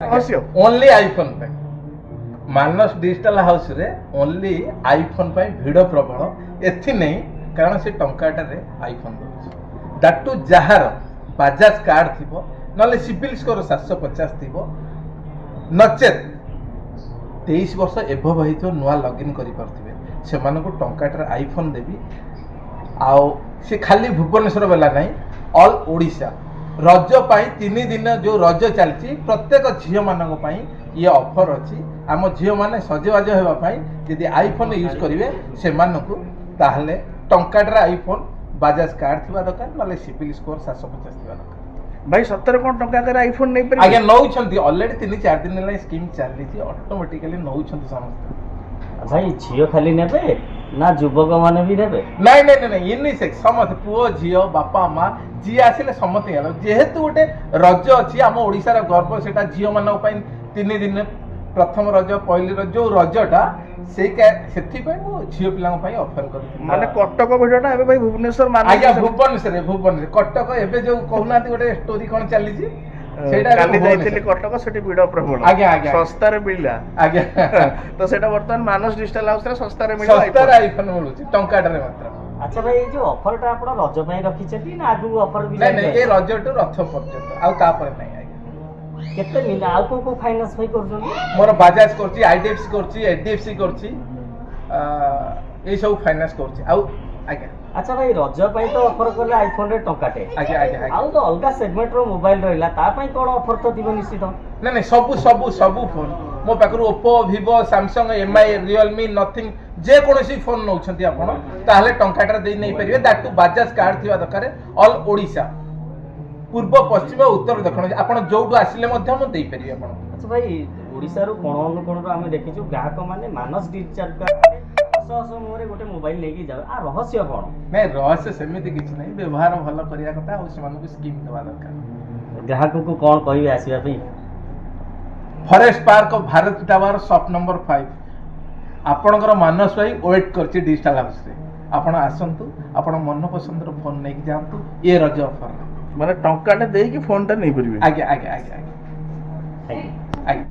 Only iPhone पे मानस digital house रे only iPhone पे भिड़ प्रबल एथि नहीं कारण से टंकाटारे आईफोन दउछ दैट टू जहार बाजाज कार्ड थिबो नले सिबिल स्कोर 750 थिबो नचेत 23 वर्ष एभव होइतो नुआ लॉगिन करि परथिबे से मानको टंकाटारे आईफोन देबी आउ से खाली भुवनेश्वर बेला नहीं ऑल ओडिशा रज पाई 3 दिन जो रज चलती प्रत्येक झील मान ये ऑफर अच्छी आम झील मैंने सजबाज होगापाई यदि आईफोन यूज करेंगे से टंकाटे आईफोन बाजाज कार्ड थी दरकार ना सिविल स्कोर 750 थी दरकार भाई सतर कौन टंका आईफोन नहीं पारे आगे नौ अलरेडी 3-4 दिन है स्कीम चली ऑटोमेटिकली नौ समस्त भाई झील खाली नेबे ना युवक माने भी नेबे नहीं नहीं नहीं यूनिसेक्स समस्त पुओ झील बापा माँ जी आसिले समस्त जेहेतु गोटे रज अच्छी आम ओडिशार गर्व से झील मान 3 दिन प्रथम रज पहली रज जो रजटा से झील पिला ऑफर कर माने कटक भिडटा एबे भाई भुवनेश्वर मान आज्ञा भुवनेश्वर कटक एबे जो कहूना गोटे स्टोरी कौन चली काली जाइथिली कटक सेठी भिड प्रबल आज्ञा आज्ञा सस्ता रे मिलला आज्ञा तो सेटा वर्तमान मानस डिजिटल हाउस रे सस्ता रे मिलला सस्ता रे आईफोन मिलुची टंकाटे रे मात्र। अच्छा भाई जो ऑफर टा आपण रज पई रखिछथि ना आगु ऑफर भी नहीं नहीं ए रज टू रथ पर्यंत आ तापर नहीं आज्ञा केते मिल आ को फाइनेंस भाई करछन मोर बाजाज करची आईडीएफसी करची एचडीएफसी करची ए सब फाइनेंस करची आ आज्ञा अच्छा भाई रज पई तो ऑफर करले आईफोन रे टंकाटे आज्ञा आज्ञा आ तो अलगा सेगमेंट रो मोबाइल रहला ता पई कोन ऑफर तो दिबो निश्चित नहीं नहीं सब फोन मो पाखरु Oppo Vivo Samsung MI Realme Nothing जे कोनोसी फोन नौछंती आपण ताहले टंकाटा दे नै परिबे दैट टू बाजाज कार्ड थिबा दरकार ऑल ओडिशा पूर्व पश्चिम उत्तर दक्षिण आपण जोडू आसिले मध्ये हम देई परिबे आपण। अच्छा भाई ओडिसा रो कोन अनुकोण रो हम देखिछु ग्राहक माने मानस डिजिटल कार्ड मोरे गोटे मोबाइल लेके जाओ आ रहस्य कोन नहीं रहस्य सेमिति किछ नै व्यवहार भलो करिया कथा आ से मानको स्कीम देबा दरकार ग्राहक को कोन कहिबे आसीबा पई forest park Bharat tower shop number 5 आपणकर मानस भाई वेट करछि डिजिटल हाउस रे आपण आसंतु आपण मन पसंद रो फोन नै जांतु ये रज ऑफर माने टंकाटे देई कि फोन टा नहीं परिबे आगे आगे आगे आगे थैंक यू। आगे